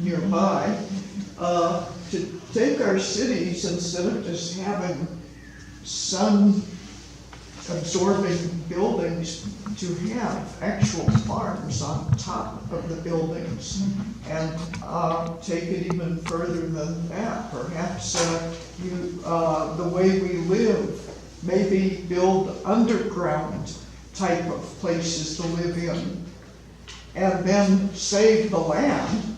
nearby, to take our cities, instead of just having sun-absorbing buildings, to have actual farms on top of the buildings, and take it even further than that. Perhaps the way we live, maybe build underground type of places to live in, and then save the land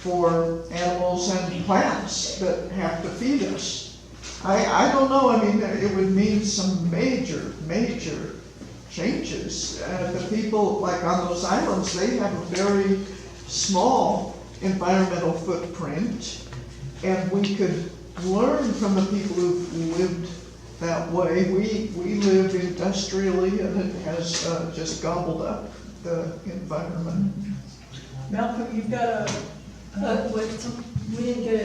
for animals and plants that have to feed us. I don't know, I mean, it would mean some major changes. The people, like on those islands, they have a very small environmental footprint, and we could learn from the people who've lived that way. We live industrially, and it has just gobbled up the environment. Malcolm, you've got We didn't get a.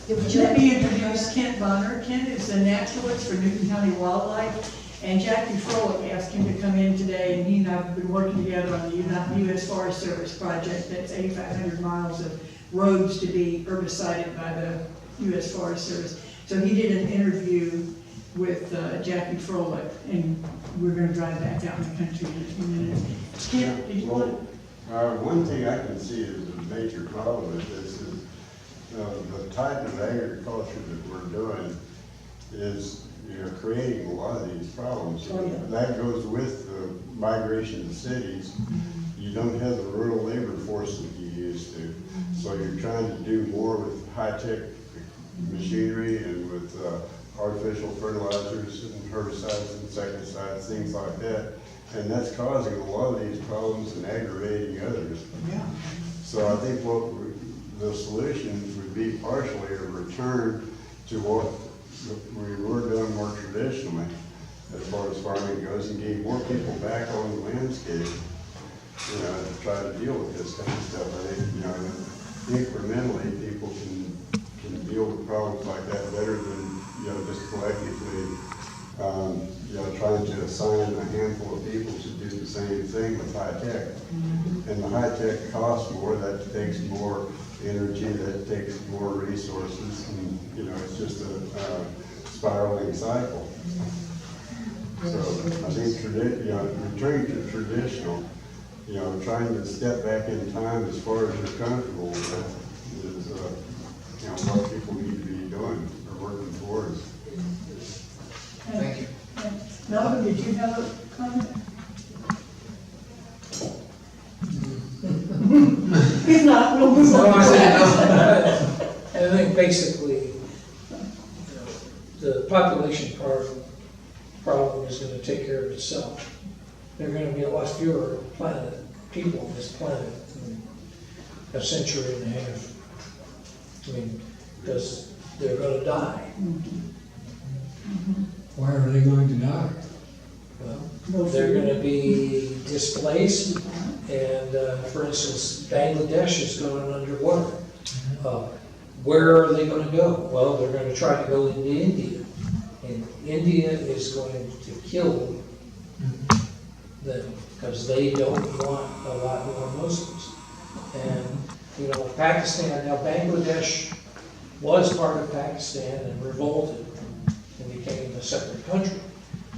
let me introduce Kent Bonner. Kent is a naturalist for Newton County Wildlife, and Jackie Froelich asked him to come in today, and he and I have been working together on the U.S. Forest Service project. That's 8,500 miles of roads to be herbicided by the U.S. Forest Service. So he did an interview with Jackie Froelich, and we're going to drive back out in the country in a few minutes. Kent, did you want to? One thing I can see is a major problem with this is the type of agriculture that we're doing is creating a lot of these problems. Oh, yeah. That goes with the migration to cities. You don't have the rural labor force that you used to. So you're trying to do more with high-tech machinery and with artificial fertilizers and herbicides, insecticides, things like that. And that's causing a lot of these problems and aggravating others. Yeah. So I think the solution would be partially a return to what we were doing more traditionally as far as farming goes, and getting more people back on the landscape, to try to deal with this kind of stuff. I think, incrementally people can deal with problems like that better than, just collectively, trying to assign a handful of people to do the same thing with high tech. And the high tech costs more, that takes more energy, that takes more resources, and it's just a spiraling cycle. So I think returning to traditional, trying to step back in time as far as you're comfortable with is what people need to be doing or working towards. Thank you. Melvin, did you have a comment? If not, we'll move on. I think basically, the population problem is going to take care of itself. There are going to be a lot fewer people on this planet in a century and a half. I mean, because they're going to die. Why are they going to die? Well, they're going to be displaced, and for instance, Bangladesh is going underwater. Where are they going to go? Well, they're going to try to go into India, and India is going to kill them because they don't want a lot more Muslims. And Pakistan, now Bangladesh was part of Pakistan and revolted and became a separate country.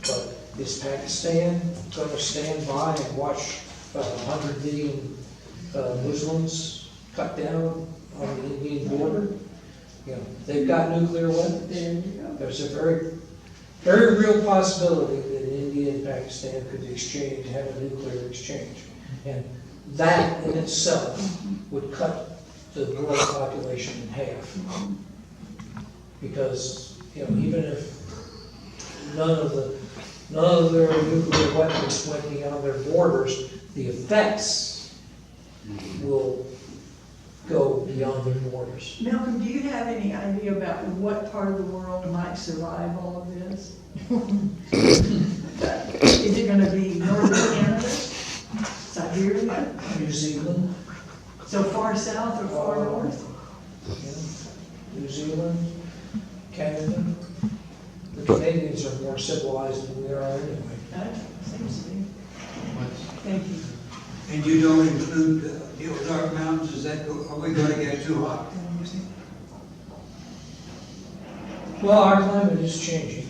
But is Pakistan going to stand by and watch 100 million Muslims cut down on the Indian border? They've got nuclear weapons. There you go. There's a very, very real possibility that India and Pakistan could have a nuclear exchange. And that in itself would cut the world population in half. Because, even if none of their nuclear weapons went beyond their borders, the effects will go beyond their borders. Malcolm, do you have any idea about what part of the world might survive all of this? Is it going to be northern Canada, Siberia, New Zealand, so far south or far north? New Zealand, Canada. The Canadians are more civilized than we are anyway. That seems to be. Thank you. And you don't include the Ozark Mountains, is that, are we gonna get too hot? Well, our climate is changing.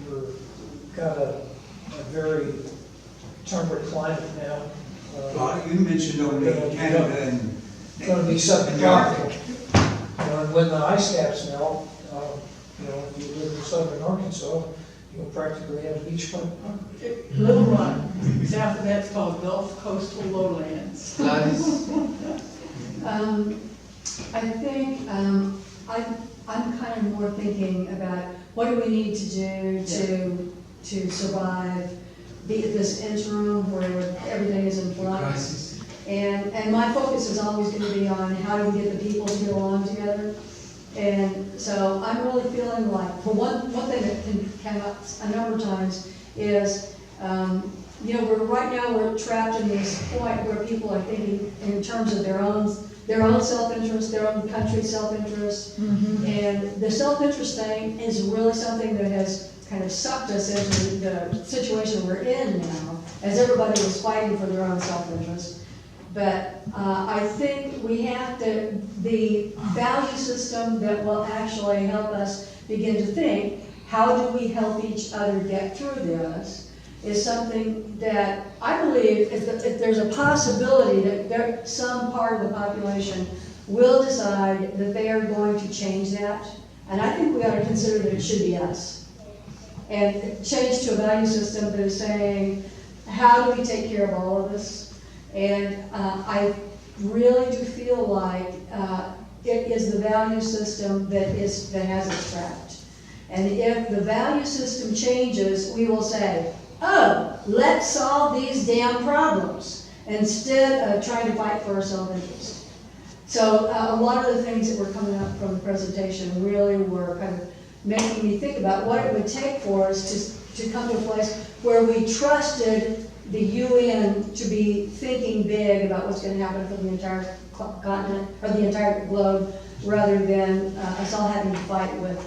We've got a very temperate climate now. You mentioned only Canada and. It's gonna be subtropical. And when the ice caps melt, if you live in southern Arkansas, you'll practically have beachfront property. Little Rock, south of that's called Gulf Coastal Lowlands. I think, I'm kind of more thinking about what do we need to do to survive this interim where everything is in flux. And my focus is always going to be on how do we get the people to get along together. And so I'm really feeling like, for one thing that can come up a number of times is, right now we're trapped in this point where people are thinking in terms of their own self-interest, their own country's self-interest. Mm-hmm. And the self-interest thing is really something that has kind of sucked us into the situation we're in now, as everybody is fighting for their own self-interest. But I think we have the value system that will actually help us begin to think, how do we help each other get through this, is something that I believe if there's a possibility that some part of the population will decide that they are going to change that, and I think we ought to consider that it should be us. And change to a value system that is saying, how do we take care of all of this? And I really do feel like it is the value system that has us trapped. And if the value system changes, we will say, oh, let's solve these damn problems, instead of trying to fight for our self-interest. So a lot of the things that were coming up from the presentation really were kind of making me think about what it would take for us to come to a place where we trusted the UN to be thinking big about what's going to happen for the entire continent, or the entire globe, rather than us all having to fight with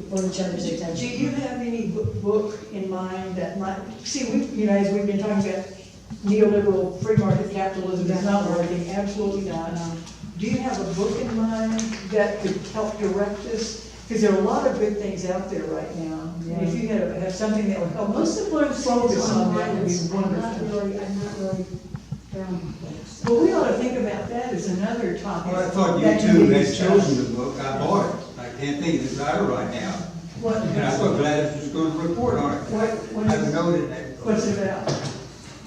for each other's attention. Do you have any book in mind that might, see, as we've been talking about neoliberal free market capitalism is not working, absolutely not. Do you have a book in mind that could help direct this? Because there are a lot of good things out there right now. Yeah. If you have something that would help Most us of what I'm focus on that would be I'm not wonderful. really Well, we ought to think about that as another topic. Well, I thought you that can two be had discussed. chosen the book, I bought it, I can't think of the title right now. What, And I was glad it was going to report on it. what I have is, noted that. what's it about?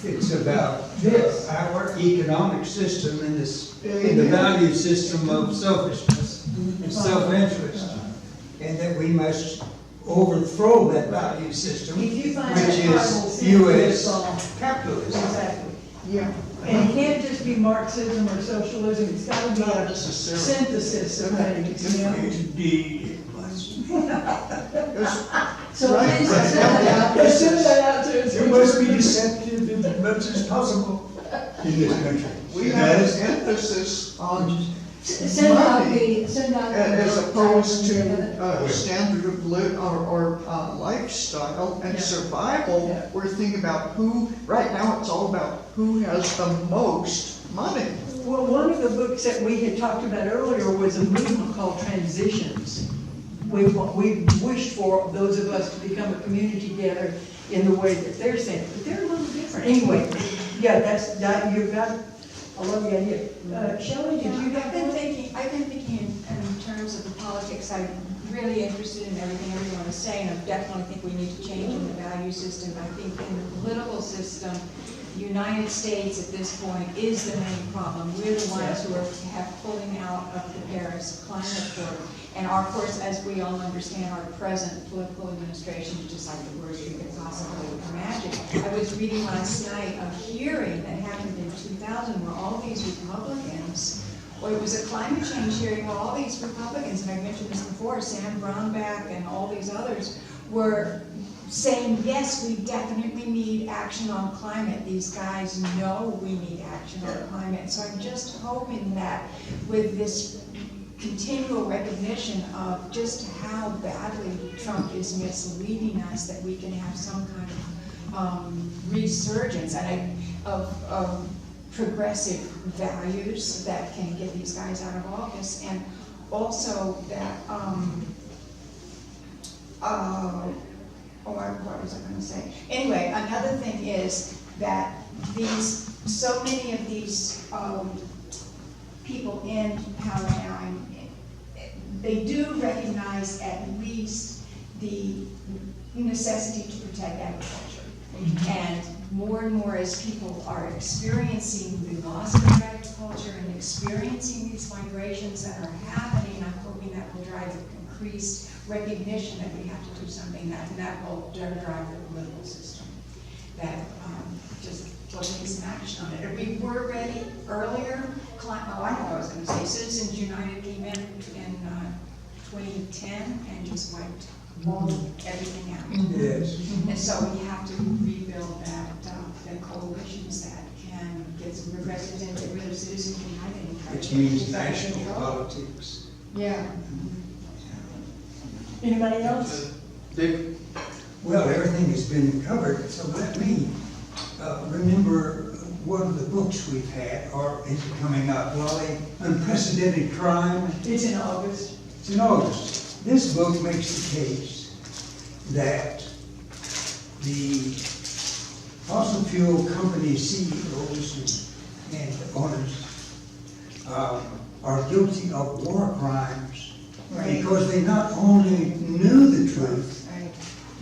It's about This. our economic system and the value system of selfishness and self-interest. And that we must overthrow that value system, If you find which that is Bible, US all. capitalism. Exactly. Yeah. And it can't just be Marxism or socialism, it's got to be Not a necessarily. synthesis of things, you know? Indeed, it must. So Right, please right. send that out. Let's send that out to us. You must be deceptive as much as possible in this country. We have an emphasis on Send out money the. as opposed to standard of or lifestyle and Yeah. survival. Yeah. We're thinking about right now it's all about who has the most money. Well, one of the books that we had talked about earlier was a movement called Transitions. We wished for those of us to become a community together in the way that they're saying, but they're a little different. Anyway, yeah, you've got, I love the idea. Shelley, did you have one? I've been thinking in terms of the politics. I'm really interested in everything everyone is saying. I definitely think we need to change in the value system. I think in the political system, the United States at this point is the main problem. We're the ones who are pulling out of the Paris Climate Accord. And of course, as we all understand, our present political administration is just like the worst we could possibly imagine. I was reading last night a hearing that happened in 2000 where all these Republicans, well, it was a climate change hearing where all these Republicans, and I mentioned this before, Sam Brownback and all these others, were saying, yes, we definitely need action on climate. These guys know we need action on climate. So I'm just hoping that with this continual recognition of just how badly Trump is misleading us, that we can have some kind resurgence of progressive values that can get these guys out of office, and also that, what was I gonna say? Anyway, another thing is that so many of these people in Palatine, they do recognize at least the necessity to protect agriculture. And more as people are experiencing the loss of agriculture and experiencing these migrations that are happening, I'm hoping that will drive increased recognition that we have to do something, and that will drive the political system. That just take some action on it. And we were ready earlier. I know what I was going to say. Citizens United came in 2010 and just wiped everything out. Yes. And so we have to rebuild that coalitions that can get some progressives and get rid of Citizens United. Which means national politics. Yeah. Anybody else? Dick? Well, everything has been covered, so let me remember one of the books we've had, or is it coming up? Well, Unprecedented Crime. It's in August. It's in August. This book makes the case that the fossil fuel company CEOs and owners are guilty of war crimes. Right. Because they not only knew the truth, Right.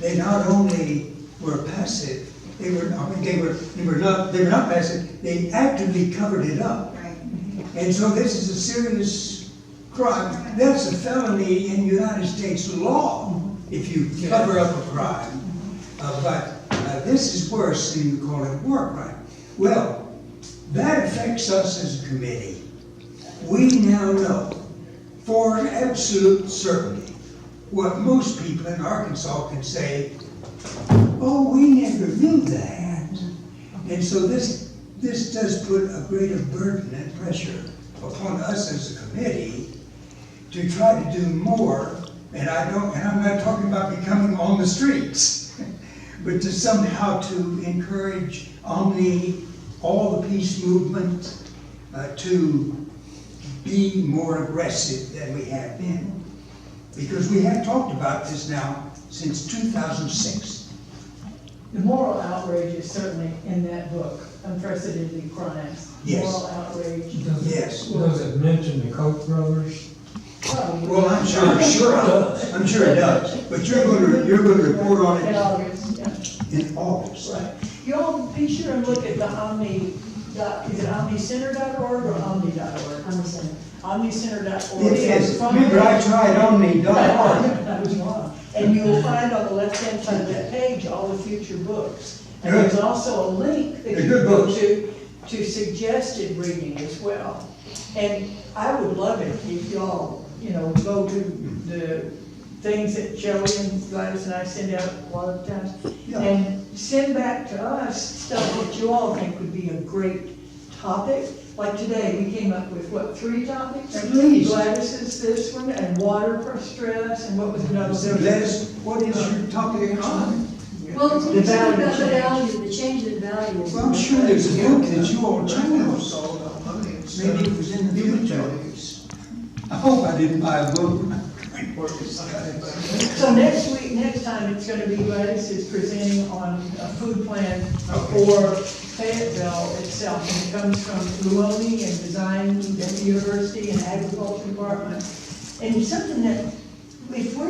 they not only were passive, they were not passive, they actively covered it up. Right. And so this is a serious crime. That's a felony in United States law if you cover up a crime. But this is worse than you call it a war crime. Well, that affects us as a committee. We now know for an absolute certainty what most people in Arkansas can say, oh, we never knew that. And so this does put a greater burden and pressure upon us as a committee to try to do more, and I'm not talking about becoming on the streets, but to somehow to encourage Omni, all the peace movement, to be more aggressive than we have been. Because we have talked about this now since 2006. The moral outrage is certainly in that book, Unprecedented Crimes. Yes. Moral outrage. Yes. Does it mention the Koch brothers? Probably. Well, I'm sure it does. I'm sure it does. But you're going to report on In it August, yeah. in August. Right. You all be sure and look at the Omni, is it omnicenter.org or omni.org? I'm saying. Omnicenter.org. It is. Remember, I tried Omni.org. That was wrong. And you will find on the left-hand side of that page all the future books. And Good. there's also a link that They're you good go books. to suggested reading as well. And I would love it if y'all, go to the things that Joey and Gladys and I send out a lot of times. Yeah. And send back to us stuff that you all think would be a great topic. Like today, we came up with, 3 topics? At least. Gladys's this one, and water for stress, and what was another? Les, what is your topic on? Well, The it's about the value value, the change in value. Well, I'm sure there's a book that you all chose. Maybe Maybe it was in the future. I hope I didn't buy a book. So next time, it's gonna be Gladys is presenting on a food plan for Fayetteville itself. And it comes from Luoni and Design at the University and Agriculture Department. And something that, if we're